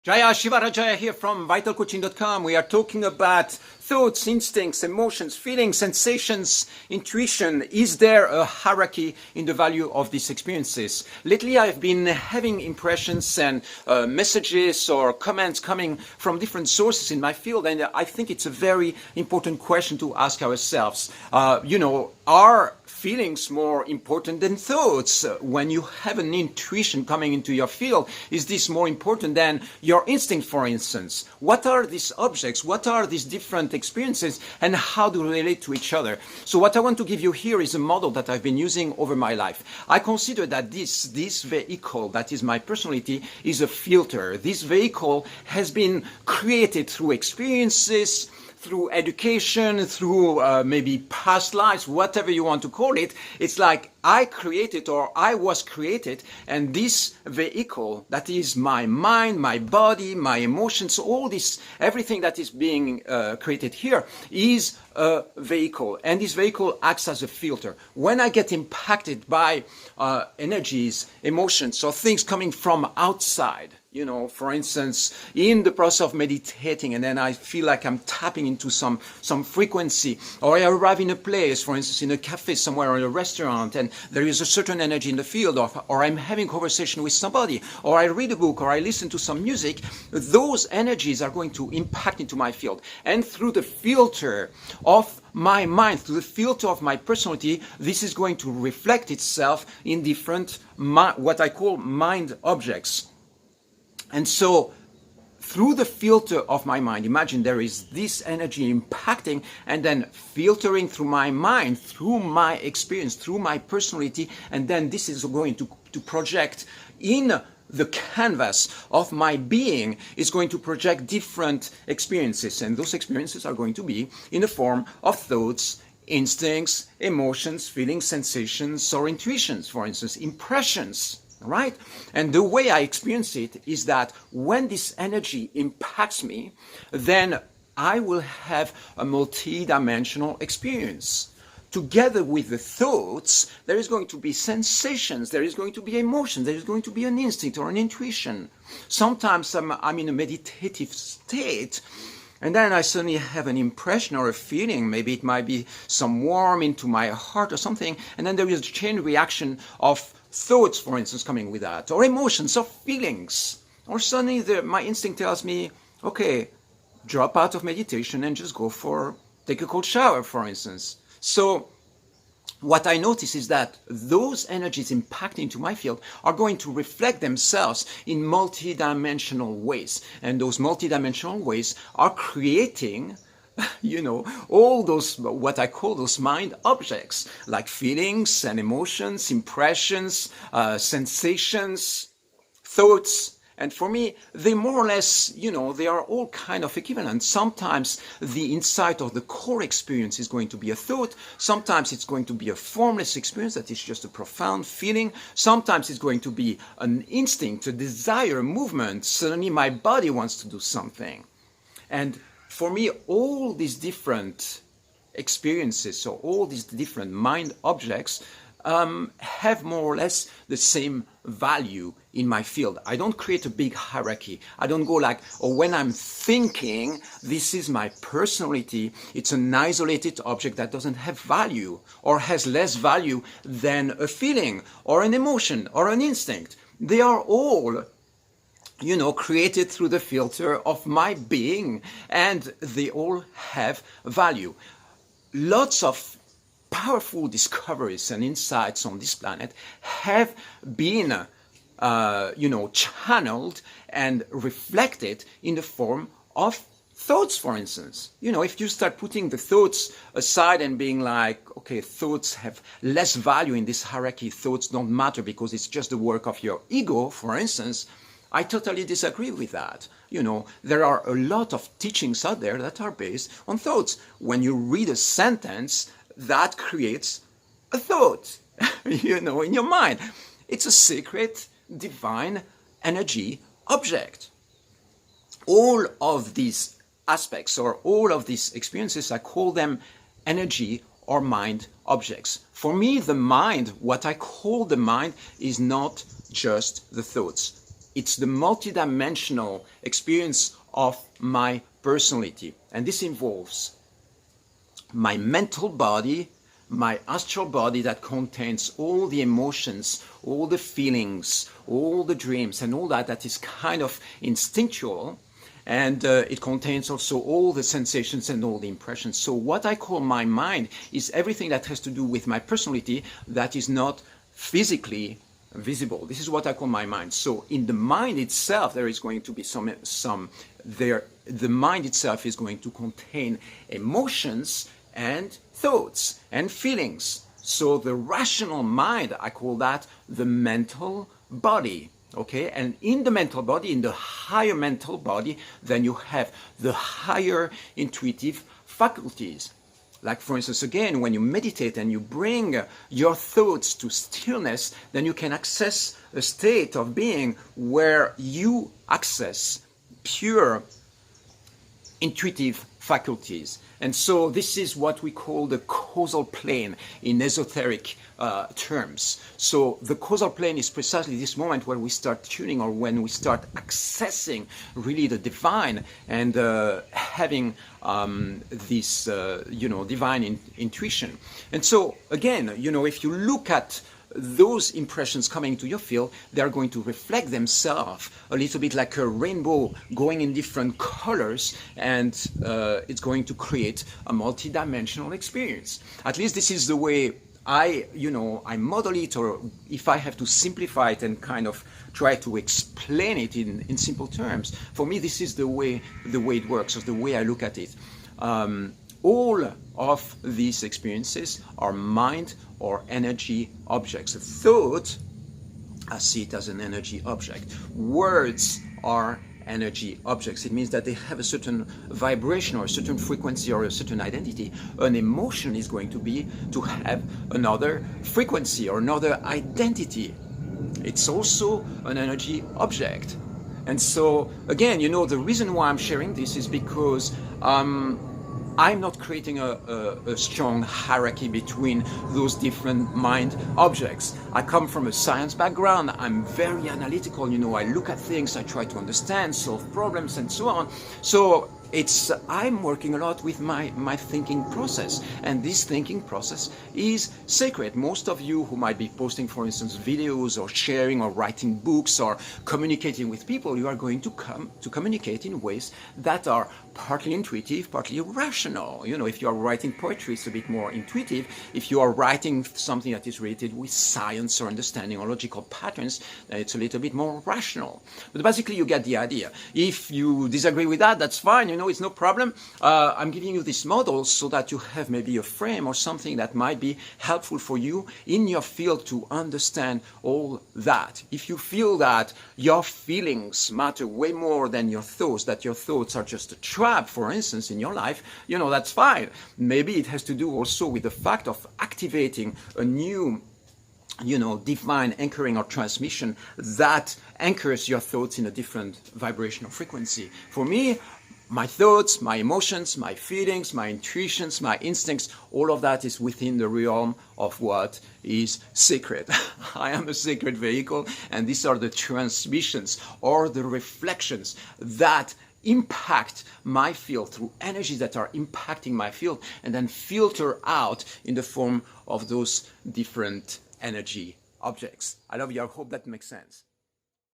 Jaya Shivarajaya here from vitalcoaching.com. We are talking about thoughts, instincts, emotions, feelings, sensations, intuition. Is there a hierarchy in the value of these experiences? Lately, I've been having impressions and messages or comments coming from different sources in my field, and I think it's a very important question to ask ourselves. Are feelings more important than thoughts? When you have an intuition coming into your field, is this more important than your instinct, for instance? What are these objects? What are these different experiences, and how do they relate to each other? So what I want to give you here is a model that I've been using over my life. I consider that this vehicle, that is my personality, is a filter. This vehicle has been created through experiences, through education, through maybe past lives, whatever you want to call it. It's like I created, or I was created, and this vehicle, that is my mind, my body, my emotions, all this, everything that is being created here is a vehicle, and this vehicle acts as a filter. When I get impacted by energies, emotions, or things coming from outside, for instance, in the process of meditating, and then I feel like I'm tapping into some frequency, or I arrive in a place, for instance, in a cafe somewhere, or in a restaurant, and there is a certain energy in the field, or I'm having a conversation with somebody, or I read a book, or I listen to some music, those energies are going to impact into my field. And through the filter of my mind, through the filter of my personality, this is going to reflect itself in different, what I call mind objects. And so, through the filter of my mind, imagine there is this energy impacting and then filtering through my mind, through my experience, through my personality, and then this is going to project in the canvas of my being, is going to project different experiences, and those experiences are going to be in the form of thoughts, instincts, emotions, feelings, sensations, or intuitions, for instance, impressions. Right? And the way I experience it is that when this energy impacts me, then I will have a multi-dimensional experience. Together with the thoughts, there is going to be sensations, there is going to be emotion, there is going to be an instinct or an intuition. Sometimes I'm in a meditative state, and then I suddenly have an impression or a feeling, maybe it might be some warmth into my heart or something, and then there is a chain reaction of thoughts, for instance, coming with that, or emotions, or feelings. Or suddenly my instinct tells me, okay, drop out of meditation and just take a cold shower, for instance. So what I notice is that those energies impacting into my field are going to reflect themselves in multidimensional ways. And those multidimensional ways are creating all those, what I call those mind objects, like feelings and emotions, impressions, sensations, thoughts. And for me, they more or less, they are all kind of equivalent. Sometimes the insight of the core experience is going to be a thought. Sometimes it's going to be a formless experience that is just a profound feeling. Sometimes it's going to be an instinct, a desire, a movement. Suddenly my body wants to do something. And for me, all these different experiences, so all these different mind objects, have more or less the same value in my field. I don't create a big hierarchy. I don't go like, when I'm thinking, this is my personality. It's an isolated object that doesn't have value, or has less value than a feeling, or an emotion, or an instinct. They are all created through the filter of my being, and they all have value. Lots of powerful discoveries and insights on this planet have been, channeled and reflected in the form of thoughts, for instance. If you start putting the thoughts aside and being like, okay, thoughts have less value in this hierarchy, thoughts don't matter because it's just the work of your ego, for instance, I totally disagree with that. There are a lot of teachings out there that are based on thoughts. When you read a sentence, that creates a thought, in your mind. It's a sacred, divine energy object. All of these aspects, or all of these experiences, I call them energy or mind objects. For me, the mind, what I call the mind, is not just the thoughts. it's the multidimensional experience of my personality. And this involves my mental body, my astral body that contains all the emotions, all the feelings, all the dreams, and all that is kind of instinctual. And it contains also all the sensations and all the impressions. So what I call my mind is everything that has to do with my personality that is not physically visible. This is what I call my mind. So in the mind itself, there is going to be the mind itself is going to contain emotions and thoughts and feelings. So the rational mind, I call that the mental body. Okay, and in the mental body, in the higher mental body, then you have the higher intuitive faculties. Like, for instance, again, when you meditate and you bring your thoughts to stillness, then you can access a state of being where you access pure intuitive faculties. And so this is what we call the causal plane in esoteric terms. So the causal plane is precisely this moment where we start tuning, or when we start accessing really the divine and having this divine intuition. And so again, if you look at those impressions coming to your field, they're going to reflect themselves a little bit like a rainbow going in different colors, and it's going to create a multidimensional experience. At least this is the way I model it, or if I have to simplify it and kind of try to explain it in simple terms, for me this is the way it works, or the way I look at it. All of these experiences are mind or energy objects. A thought, I see it as an energy object. Words are energy objects. It means that they have a certain vibration or a certain frequency or a certain identity. An emotion is going to have another frequency or another identity. It's also an energy object. And so again, the reason why I'm sharing this is because I'm not creating a strong hierarchy between those different mind objects. I come from a science background. I'm very analytical. I look at things, I try to understand, solve problems, and so on. So I'm working a lot with my thinking process, and this thinking process is sacred. Most of you who might be posting, for instance, videos or sharing or writing books or communicating with people, you are going to come to communicate in ways that are partly intuitive, partly rational. If you are writing poetry, it's a bit more intuitive. If you are writing something that is related with science or understanding or logical patterns, then it's a little bit more rational. But basically, you get the idea. If you disagree with that, that's fine. It's no problem. I'm giving you this model so that you have maybe a frame or something that might be helpful for you in your field to understand all that. If you feel that your feelings matter way more than your thoughts, that your thoughts are just a trap, for instance, in your life, that's fine. Maybe it has to do also with the fact of activating a new divine anchoring or transmission that anchors your thoughts in a different vibrational frequency. For me, my thoughts, my emotions, my feelings, my intuitions, my instincts, all of that is within the realm of what is sacred. I am a sacred vehicle, and these are the transmissions or the reflections that impact my field through energies that are impacting my field and then filter out in the form of those different energy objects. I love you. I hope that makes sense.